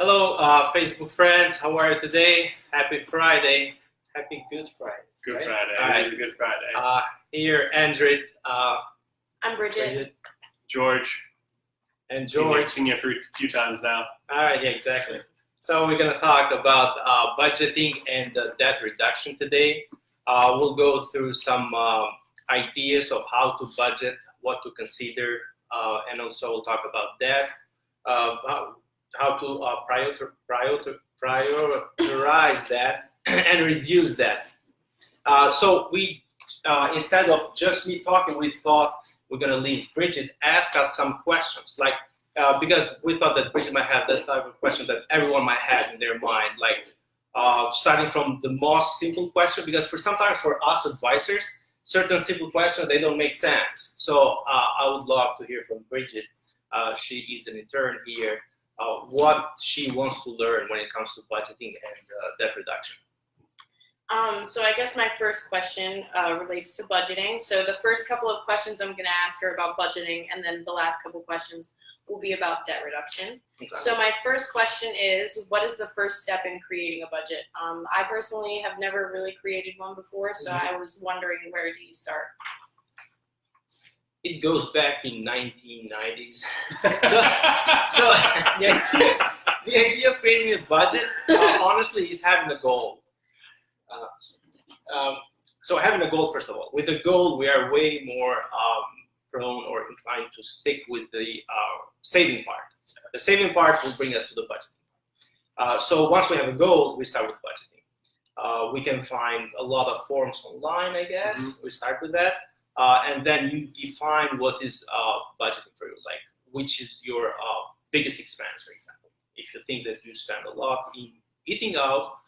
Hello, Facebook friends. How are you today? Happy Friday. Happy Good Friday. Good right? Friday. All right. It is a Good Friday. Here, Andrew, I'm Bridget. Bridget, George. and George. Seen you a few times now. All right, yeah, exactly. So we're going to talk about budgeting and debt reduction today. We'll go through some ideas of how to budget, what to consider, and also we'll talk about debt, how to prioritize that and reduce that. So we, instead of just me talking, we thought we're going to leave Bridget ask us some questions, like because we thought that Bridget might have that type of question that everyone might have in their mind, like starting from the most simple question, because sometimes for us advisors, certain simple questions, they don't make sense. So I would love to hear from Bridget. She is an intern here. What she wants to learn when it comes to budgeting and debt reduction. So I guess my first question relates to budgeting. So the first couple of questions I'm going to ask are about budgeting, and then the last couple of questions will be about debt reduction. Okay. So my first question is, what is the first step in creating a budget? I personally have never really created one before, so I was wondering, where do you start? It goes back in 1990s. so the idea of creating a budget, honestly, is having a goal. So having a goal, first of all. With a goal, we are way more prone or inclined to stick with the saving part. The saving part will bring us to the budgeting. So once we have a goal, we start with budgeting. We can find a lot of forms online, I guess. Mm-hmm. We start with that. And then you define what is budgeting for you, like which is your biggest expense, for example. If you think that you spend a lot in eating out,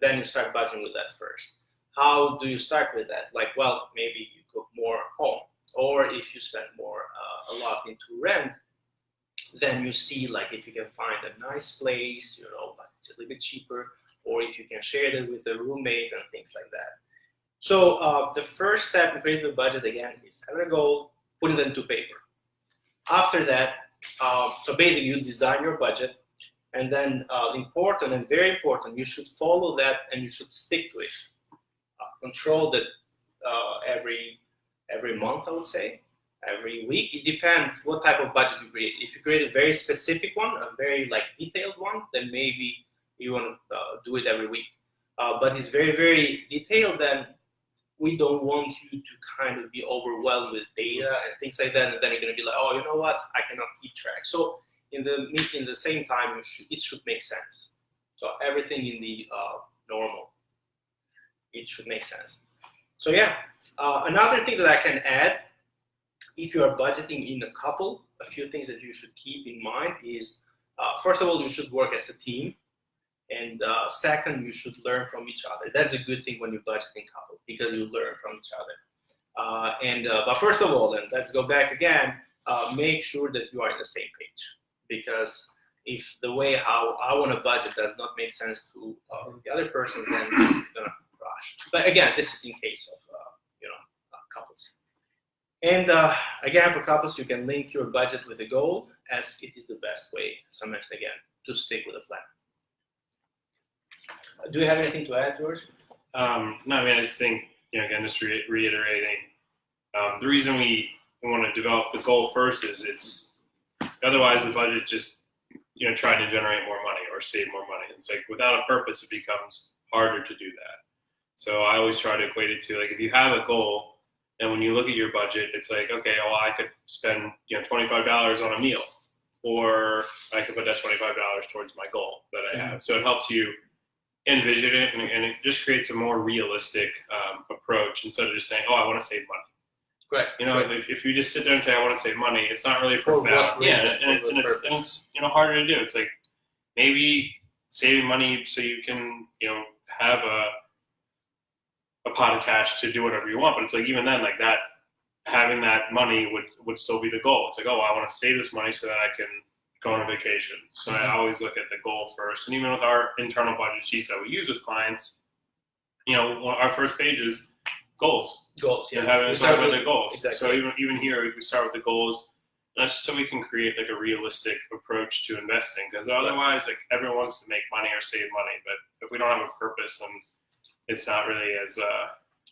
then you start budgeting with that first. How do you start with that? Like, well, maybe you cook more at home. Or if you spend more, a lot into rent, then you see like if you can find a nice place, but it's a little bit cheaper, or if you can share that with a roommate and things like that. So the first step in creating a budget, again, is having a goal, putting it into paper. After that, so basically you design your budget, and then important and very important, you should follow that and you should stick to it. Control that every month, I would say, every week. It depends what type of budget you create. If you create a very specific one, a very detailed one, then maybe you want to do it every week. But it's very, very detailed, then we don't want you to kind of be overwhelmed with data and things like that, and then you're going to be like, oh, you know what, I cannot keep track. So in the same time, it should make sense. So everything in the normal, it should make sense. So yeah, another thing that I can add, if you are budgeting in a couple, a few things that you should keep in mind is, first of all, you should work as a team. And second, you should learn from each other. That's a good thing when you budget in couple, because you learn from each other. But first of all, then let's go back again. Make sure that you are on the same page, because if the way how I want to budget does not make sense to the other person, then you're gonna rush. But again, this is in case of couples. And again, for couples, you can link your budget with a goal, as it is the best way, as I mentioned again, to stick with a plan. Do you have anything to add, George? No, I mean, I just think, again, just reiterating, the reason we want to develop the goal first is it's otherwise the budget just, trying to generate more money or save more money. It's like without a purpose, it becomes harder to do that. So I always try to equate it to, like, if you have a goal, and when you look at your budget, it's like, okay, well, I could spend, $25 on a meal, or I could put that $25 towards my goal that I have. So it helps you envision it, and it just creates a more realistic approach instead of just saying, oh, I want to save money. Correct. If you just sit there and say, I want to save money, it's not really profound. It's harder to do. It's like maybe saving money so you can, have a pot of cash to do whatever you want. But it's like, even then, like that, having that money would still be the goal. It's like, oh, I want to save this money so that I can go on a vacation. So I always look at the goal first. And even with our internal budget sheets that we use with clients, our first page is goals. Goals, yeah. We start with the goals. Exactly. So even here, we start with the goals. That's just so we can create like a realistic approach to investing, because otherwise, like everyone wants to make money or save money, but if we don't have a purpose, then it's not really as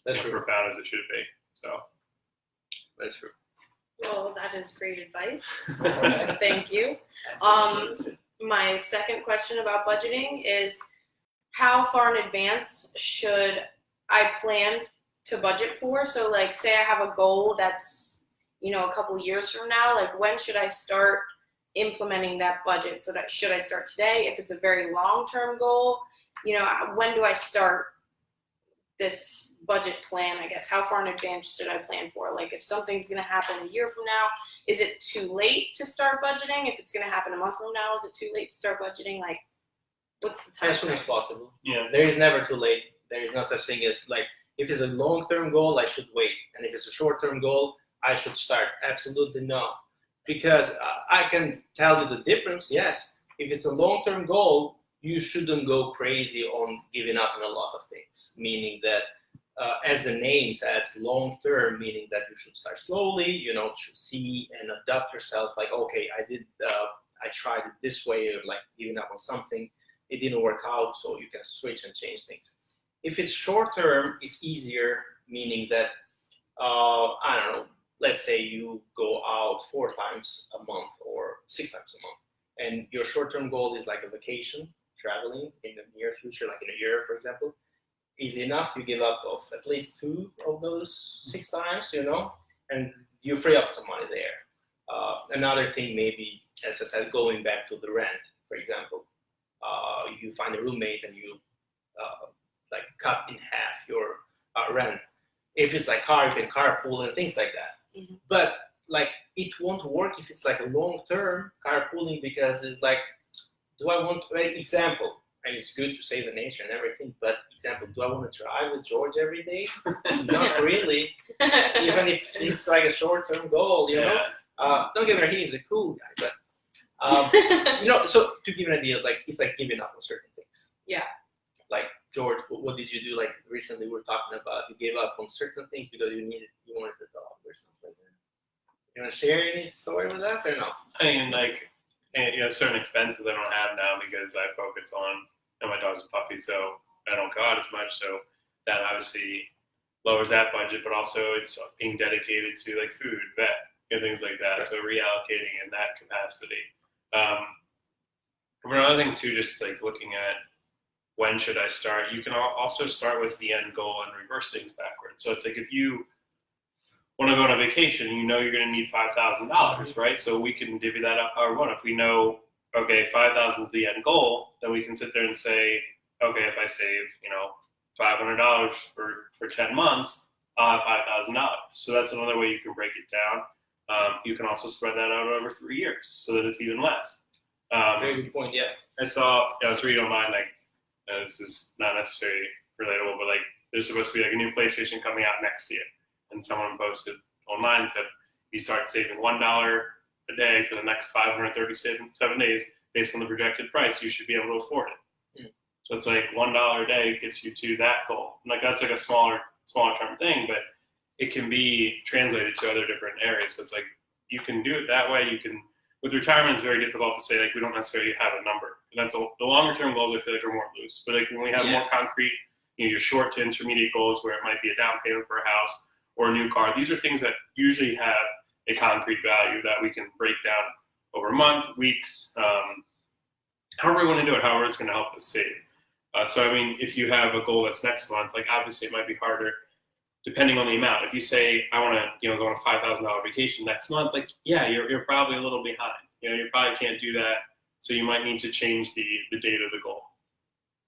That's true. profound as it should be. So That's true. Well, that is great advice. Okay. Thank you. My second question about budgeting is, how far in advance should I plan to budget for? So like, say I have a goal that's, a couple years from now, like when should I start implementing that budget? So that, should I start today? If it's a very long-term goal, when do I start this budget plan, I guess? How far in advance should I plan for? Like if something's going to happen a year from now, is it too late to start budgeting? If it's going to happen a month from now, is it too late to start budgeting? Like, what's the time? As soon as possible. yeah, There is never too late. There is no such thing as like, if it's a long-term goal, I should wait. And if it's a short-term goal, I should start. Absolutely no. Because I can tell you the difference. Yes, if it's a long-term goal, you shouldn't go crazy on giving up on a lot of things. Meaning that, as the name says, long-term, meaning that you should start slowly, to see and adapt yourself. Like, okay, I tried it this way, or like giving up on something. It didn't work out, so you can switch and change things. If it's short-term, it's easier, meaning that, I don't know, let's say you go out 4 times a month or 6 times a month, and your short-term goal is like a vacation, traveling in the near future, like in a year, for example. Easy enough, you give up of at least 2 of those 6 times, and you free up some money there. Another thing maybe, as I said, going back to the rent, for example, you find a roommate and you like cut in half your rent. If it's like car, you can carpool and things like that. Mm-hmm. But like it won't work if it's like a long-term carpooling, because it's like, do I want, example, and it's good to save the nature and everything, but example, do I want to drive with George every day? Not really. Even if it's like a short-term goal, Don't get me wrong, he's a cool guy, but so to give you an idea, like it's like giving up on certain things. Yeah. Like George, what did you do? Like recently, we were talking about you gave up on certain things because you wanted a dog or something like that. You want to share any story with us or no? I mean, like, certain expenses I don't have now because I focus on, my dog's a puppy, so I don't go out as much. So that obviously lowers that budget, but also it's being dedicated to like food, vet, things like that. Right. So reallocating in that capacity. But another thing too, just like looking at when should I start, you can also start with the end goal and reverse things backwards. So it's like if you want to go on a vacation, you're going to need $5,000, right? So we can divvy that up however we want. If we know, okay, 5,000 is the end goal, then we can sit there and say, okay, if I save, $500 for 10 months, I'll have $5,000. So that's another way you can break it down. You can also spread that out over 3 years so that it's even less. Very good point. Yeah. I was reading online, like, this is not necessarily relatable, but like there's supposed to be like a new PlayStation coming out next year. And someone posted online and said, you start saving $1 a day for the next 537 days based on the projected price, you should be able to afford it. Mm. So it's like $1 a day gets you to that goal. And like that's like a smaller term thing, but it can be translated to other different areas. So it's like you can do it that way. You can, with retirement, it's very difficult to say, like, we don't necessarily have a number. And that's the longer term goals, I feel like, are more loose. But like when we have more concrete, your short to intermediate goals where it might be a down payment for a house or a new car, these are things that usually have a concrete value that we can break down over a month, weeks, however we want to do it, however it's going to help us save. So, I mean, if you have a goal that's next month, like obviously it might be harder depending on the amount. If you say, I want to, go on a $5,000 vacation next month, like, yeah, you're probably a little behind. You probably can't do that. So you might need to change the date of the goal.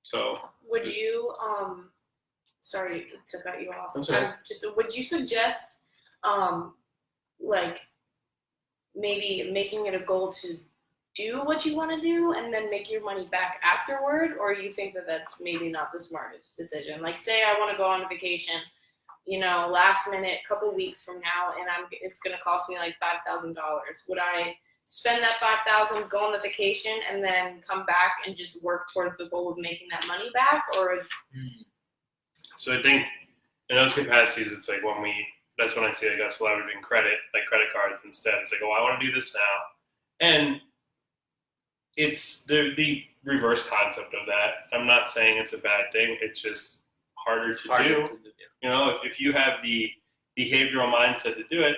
So would you, sorry to cut you off. I'm sorry. Would you suggest, like, maybe making it a goal to do what you want to do and then make your money back afterward? Or you think that that's maybe not the smartest decision? Like, say I want to go on a vacation, last minute, couple weeks from now, and it's going to cost me like $5,000. Would I spend that $5,000, go on the vacation, and then come back and just work towards the goal of making that money back? Or is... So I think in those capacities, it's like when we that's when I see like us leveraging credit, like credit cards instead. It's like, oh, I want to do this now, and it's the reverse concept of that. I'm not saying it's a bad thing. It's just harder to do. You know, if you have the behavioral mindset to do it,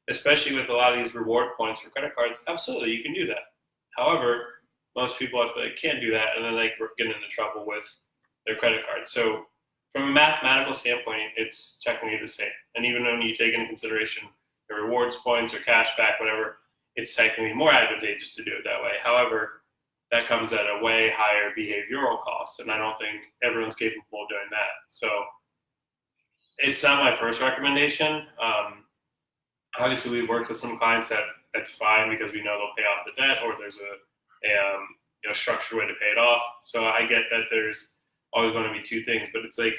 especially with a lot of these reward points for credit cards, absolutely, you can do that. However, most people I feel like can't do that, and then they get into trouble with their credit card. So from a mathematical standpoint, it's technically the same. And even when you take into consideration the rewards points or cash back, whatever, it's technically more advantageous to do it that way. However, that comes at a way higher behavioral cost, and I don't think everyone's capable of doing that. So it's not my first recommendation. Obviously, we've worked with some clients that's fine because we know they'll pay off the debt, or there's a structured way to pay it off. So I get that there's always going to be two things, but it's like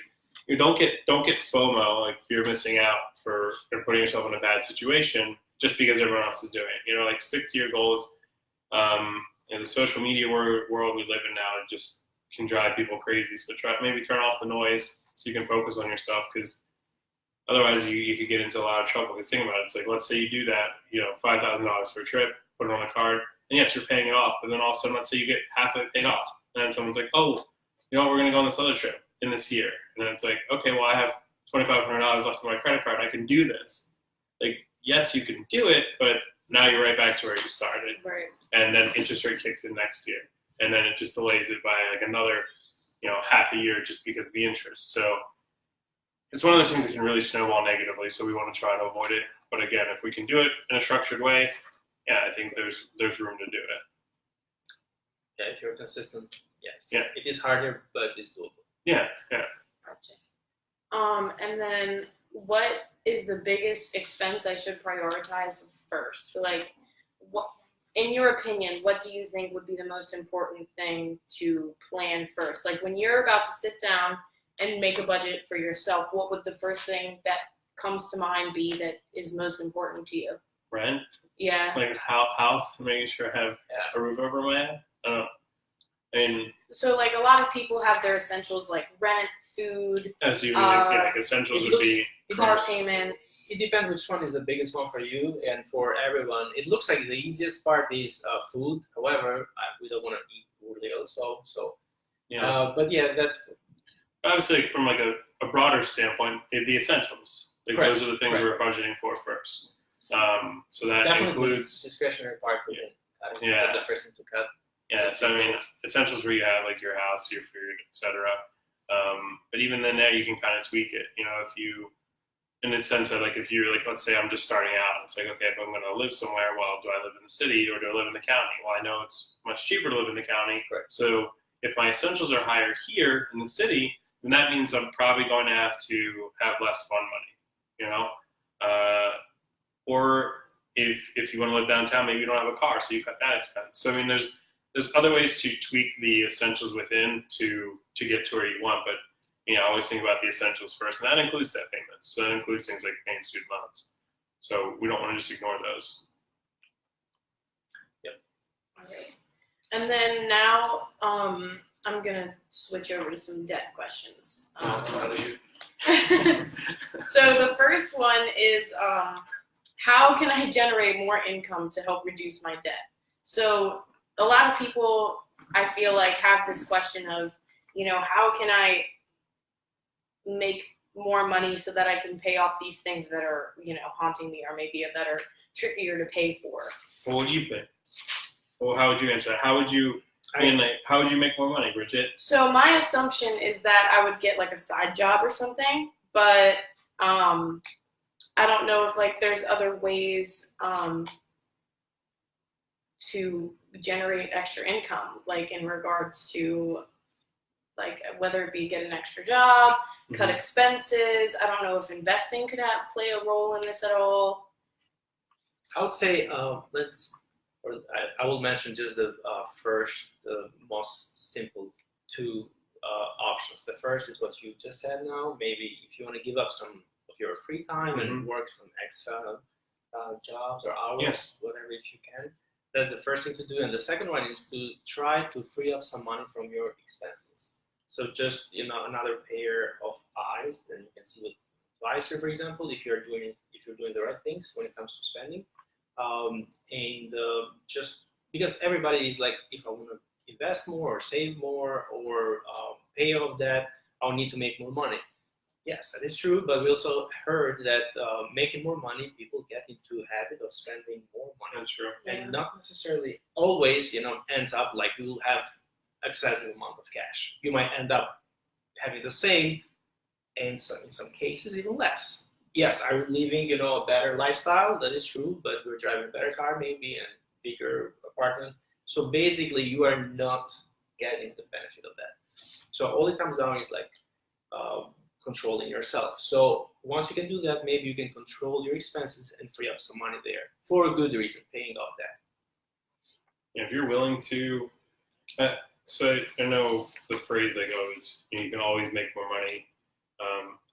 you don't get FOMO, like fear of missing out for putting yourself in a bad situation just because everyone else is doing it. You know, like stick to your goals. In the social media world we live in now, it just can drive people crazy. So maybe turn off the noise so you can focus on yourself, because otherwise you could get into a lot of trouble. Because think about it, it's like, let's say you do that, $5,000 for a trip, put it on a card, and yes, you're paying it off, but then all of a sudden, let's say you get half of it paid off, and then someone's like, oh, we're going to go on this other trip in this year, and then it's like, okay, well, I have $2,500 left on my credit card, I can do this. Like, yes, you can do it, but now you're right back to where you started. Right. And then interest rate kicks in next year, and then it just delays it by like another, half a year just because of the interest. So it's one of those things that can really snowball negatively. So we want to try to avoid it. But again, if we can do it in a structured way, yeah, I think there's room to do it. Yeah, if you're consistent, yes. Yeah. It is harder, but it's doable. Yeah. Gotcha. And then what is the biggest expense I should prioritize first? Like, what, in your opinion, what do you think would be the most important thing to plan first? Like, when you're about to sit down and make a budget for yourself, what would the first thing that comes to mind be that is most important to you? Rent. Yeah. Like house, making sure I have a roof over my head. I don't know. I mean, so like a lot of people have their essentials like rent, food, as you like essentials would be car payments. It depends which one is the biggest one for you and for everyone. It looks like the easiest part is food. However, we don't want to eat poorly also. So, but yeah, that. Obviously, from like a broader standpoint, the essentials. Like those are the things we're budgeting for first. So that definitely includes discretionary part. That's the first thing to cut. Yeah, so I mean, essentials where you have like your house, your food, etc. But even then, there you can kind of tweak it. If you, in the sense that like if you're like, let's say I'm just starting out, it's like, okay, if I'm going to live somewhere, well, do I live in the city or do I live in the county? Well, I know it's much cheaper to live in the county. Correct. So if my essentials are higher here in the city, then that means I'm probably going to have to have less fun money. Or if you want to live downtown, maybe you don't have a car, so you cut that expense. So I mean, there's other ways to tweak the essentials within to get to where you want, but I always think about the essentials first, and that includes debt payments. So that includes things like paying student loans. So we don't want to just ignore those. Yep. Okay. And then now I'm gonna switch over to some debt questions. So the first one is how can I generate more income to help reduce my debt? So a lot of people, I feel like, have this question of, how can I make more money so that I can pay off these things that are, haunting me or maybe that are trickier to pay for? Well, what do you think? Well, how would you answer that? How would you make more money, Bridget? So my assumption is that I would get like a side job or something, but I don't know if like there's other ways to generate extra income, like in regards to like whether it be get an extra job, cut expenses. I don't know if investing could play a role in this at all. I would say I will mention just the most simple two options. The first is what you just said now. Maybe if you want to give up some of your free time and work some extra jobs or hours, whatever, if you can. That's the first thing to do. And the second one is to try to free up some money from your expenses. So just, another pair of eyes, then you can see with advisor, for example, if you're doing the right things when it comes to spending, and just because everybody is like, if I want to invest more or save more or pay off debt, I'll need to make more money. Yes, that is true, but we also heard that making more money, people get into a habit of spending more money. That's true. And not necessarily always, ends up like you'll have excessive amount of cash. You might end up having the same, and in some cases even less. Yes, are we living, a better lifestyle? That is true, but we're driving a better car maybe and bigger apartment. So basically, you are not getting the benefit of that. So all it comes down is like controlling yourself. So once you can do that, maybe you can control your expenses and free up some money there for a good reason, paying off that. If you're willing to, so I know the phrase that goes, you can always make more money.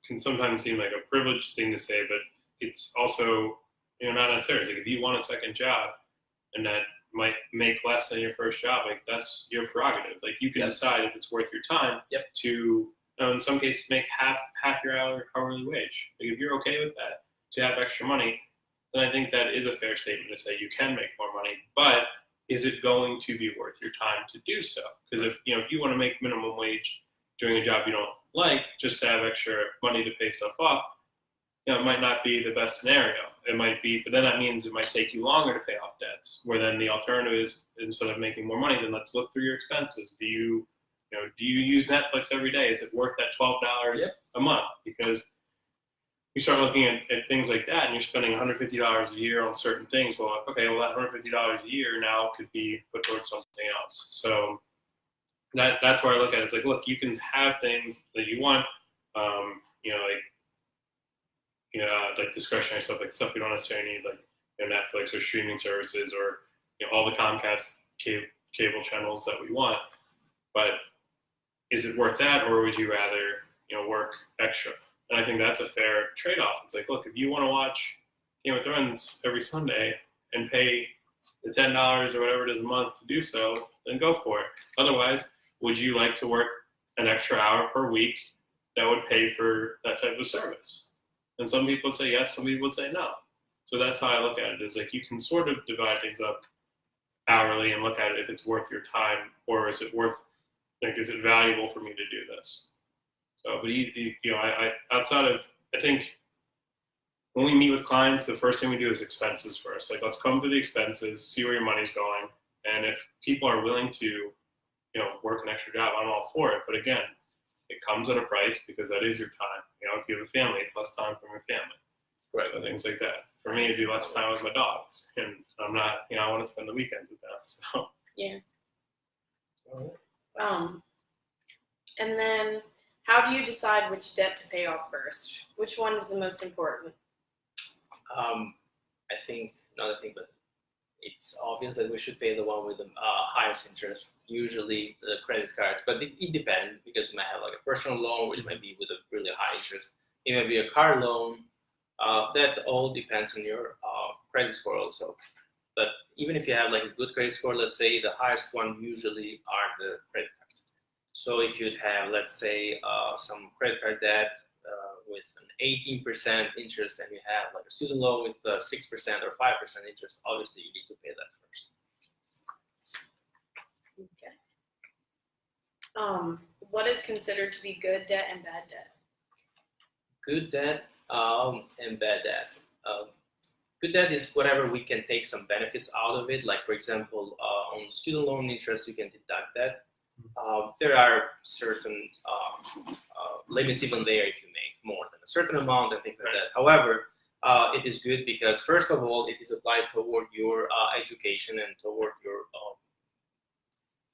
Can sometimes seem like a privileged thing to say, but it's also, not necessarily. It's like if you want a second job and that might make less than your first job, like that's your prerogative. Like you can decide if it's worth your time to, in some cases, make half your hourly wage. Like if you're okay with that, to have extra money, then I think that is a fair statement to say you can make more money. But is it going to be worth your time to do so? Because if you want to make minimum wage doing a job you don't like, just to have extra money to pay stuff off, it might not be the best scenario. It might be, but then that means it might take you longer to pay off debts. Where then the alternative is, instead of making more money, then let's look through your expenses. Do you use Netflix every day? Is it worth that $12 a month? Because you start looking at things like that, and you're spending $150 a year on certain things. Well, okay, that $150 a year now could be put towards something else. So that's where I look at it. It's like, look, you can have things that you want, like discretionary stuff, like stuff you don't necessarily need, like Netflix or streaming services or all the Comcast cable channels that we want. But is it worth that, or would you rather work extra? And I think that's a fair trade-off. It's like, look, if you want to watch Game of Thrones every Sunday and pay the $10 or whatever it is a month to do so, then go for it. Otherwise, would you like to work an extra hour per week that would pay for that type of service? And some people would say yes, some people would say no. So that's how I look at it, is like you can sort of divide things up hourly and look at it if it's worth your time, or is it is it valuable for me to do this? So, but I outside of, I think when we meet with clients, the first thing we do is expenses first. Like, let's come to the expenses, see where your money's going. And if people are willing to, work an extra job, I'm all for it. But again, it comes at a price, because that is your time. If you have a family, it's less time from your family. Right. So things like that. For me, it'd be less time with my dogs. And I'm not, I want to spend the weekends with them. So. Yeah. And then how do you decide which debt to pay off first? Which one is the most important? I think another thing, but it's obvious that we should pay the one with the highest interest, usually the credit cards, but it depends, because you might have like a personal loan, which might be with a really high interest. It might be a car loan. That all depends on your credit score also. But even if you have like a good credit score, let's say the highest one usually are the credit cards. So if you'd have, let's say, some credit card debt with an 18% interest, and you have like a student loan with 6% or 5% interest, obviously you need to pay that first. Okay. What is considered to be good debt and bad debt? Good debt and bad debt. Good debt is whatever we can take some benefits out of it. Like, for example, on student loan interest, you can deduct that. There are certain limits even there if you make more than a certain amount and things like that. However, it is good because, first of all, it is applied toward your education and toward your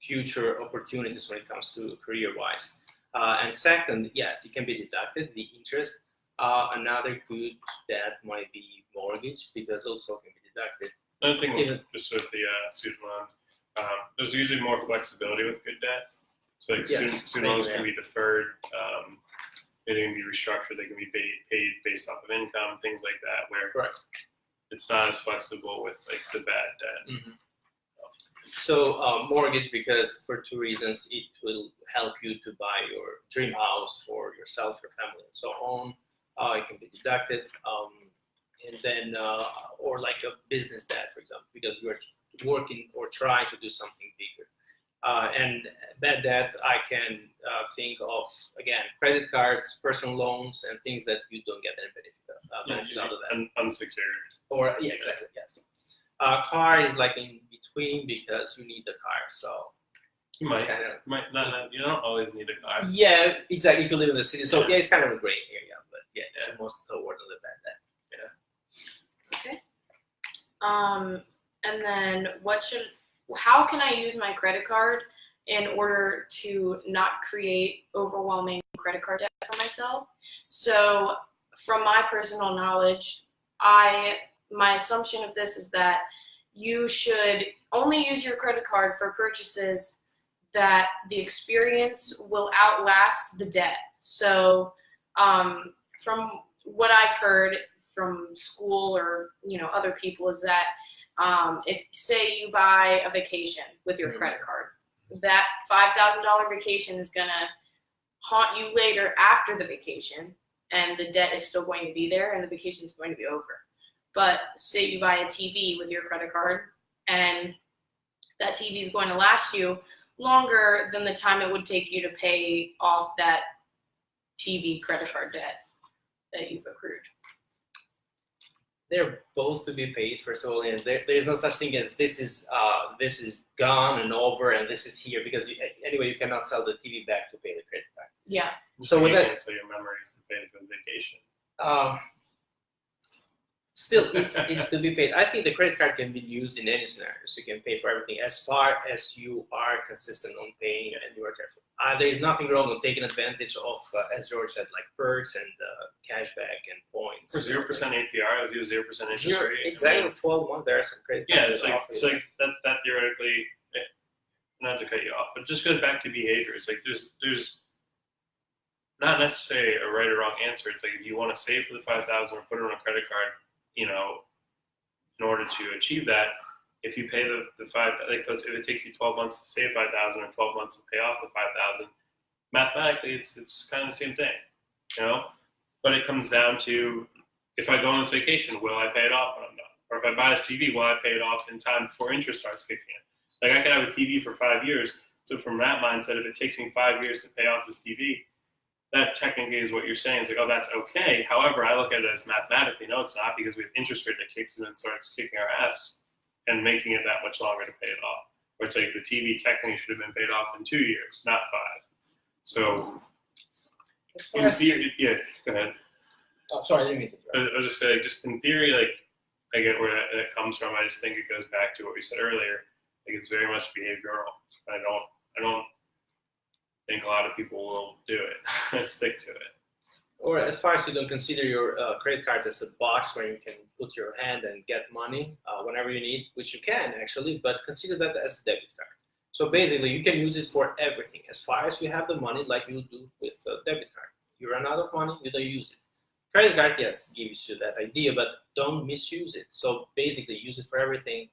future opportunities when it comes to career-wise. And second, yes, it can be deducted, the interest. Another good debt might be mortgage, because also can be deducted. Another thing, just with the student loans, there's usually more flexibility with good debt. So like student loans can be deferred, they can be restructured, they can be paid based off of income, things like that, where it's not as flexible with like the bad debt. Mm-hmm. So mortgage, because for two reasons, it will help you to buy your dream house for yourself, your family, and so on. it can be deducted, and then or like a business debt, for example, because you're working or trying to do something bigger. And bad debt, I can think of, again, credit cards, personal loans, and things that you don't get any benefit out of that. Unsecured. Or yeah, exactly, yes. Car is like in between because you need the car, so You it's might. kind of, Might not. You don't always need a car. yeah, exactly. If you live in the city, so Yeah. yeah, it's kind of a gray area, but yeah, it's Yeah. most toward the bad debt. Okay. And then how can I use my credit card in order to not create overwhelming credit card debt for myself? So from my personal knowledge, my assumption of this is that you should only use your credit card for purchases that the experience will outlast the debt. So from what I've heard from school or other people is that if say you buy a vacation with your credit card, that $5,000 vacation is gonna haunt you later after the vacation, and the debt is still going to be there, and the vacation is going to be over. But say you buy a TV with your credit card, and that TV is going to last you longer than the time it would take you to pay off that TV credit card debt that you've accrued. They're both to be paid, first of all, and there's no such thing as this is gone and over and this is here, because anyway, you cannot sell the TV back to pay the credit card. Yeah. So with you that- cancel your memories to pay for the vacation. Still, it's to be paid. I think the credit card can be used in any scenario. So you can pay for everything as far as you are consistent on paying and you are careful. There is nothing wrong with taking advantage of, as George said, like perks and cashback and points. For 0% APR, if you have 0% interest rate. Exactly, 12 months. There are some credit Yeah, cards it's that like, offer it's you like that theoretically, not to cut you off, but it just goes back to behavior. It's like there's not necessarily a right or wrong answer. It's like if you want to save for the 5,000 or put it on a credit card, in order to achieve that, if you pay the 5,000, like if it takes you 12 months to save 5,000 or 12 months to pay off the 5,000, mathematically it's kind of the same thing, But it comes down to, if I go on this vacation, will I pay it off when I'm done? Or if I buy this TV, will I pay it off in time before interest starts kicking in? Like I could have a TV for 5 years. So from that mindset, if it takes me 5 years to pay off this TV, that technically is what you're saying. Is like, oh, that's okay. However, I look at it as mathematically, no, it's not, because we have interest rate that kicks in and starts kicking our ass and making it that much longer to pay it off. Or it's like the TV technically should have been paid off in 2 years, not 5. So in theory, yeah, go ahead. Oh, sorry, I didn't mean to interrupt. I was just saying, just in theory, like I get where that comes from. I just think it goes back to what we said earlier. Like it's very much behavioral. I don't think a lot of people will do it and stick to it. Or as far as you don't consider your credit card as a box where you can put your hand and get money whenever you need, which you can actually, but consider that as a debit card. So basically, you can use it for everything. As far as you have the money, like you do with a debit card. You run out of money, you don't use it. Credit card, yes, gives you that idea, but don't misuse it. So basically, use it for everything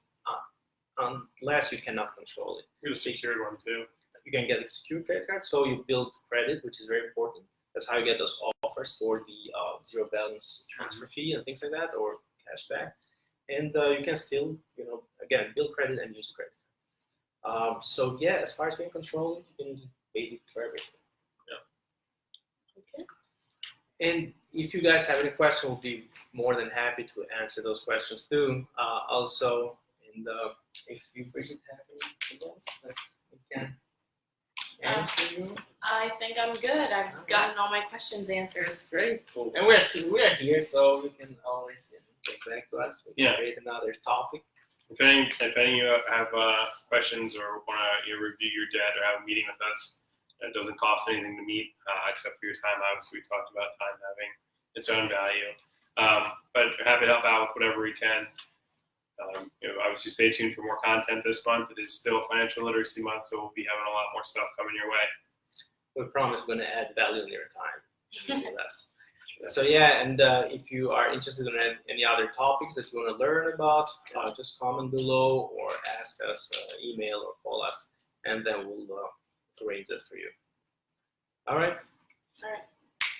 unless you cannot control it. Get a secured one too. You can get a secured credit card, so you build credit, which is very important. That's how you get those offers for the zero balance transfer fee and things like that, or cash back. And you can still, again, build credit and use credit. So yeah, as far as being controlled, you can use it basically for everything. Okay. And if you guys have any questions, we'll be more than happy to answer those questions too. Also, and if you Bridget have anything else that we can answer you. I think I'm good. I've gotten all my questions answered. That's great. Cool. And we're here, so you can always get back to us. We can create another topic. If any of you have questions or want to review your debt or have a meeting with us, it doesn't cost anything to meet except for your time. Obviously, we talked about time having its own value, but we're happy to help out with whatever we can. Obviously, stay tuned for more content this month. It is still Financial Literacy Month, so we'll be having a lot more stuff coming your way. We promise we're going to add value in your time. So yeah, and if you are interested in any other topics that you want to learn about, just comment below or ask us, email or call us, and then we'll arrange that for you. All right. All right.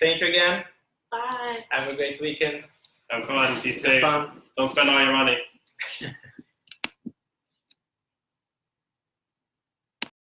Thank you again. Bye. Have a great weekend. Have fun. Be Have safe. fun. Don't spend all your money.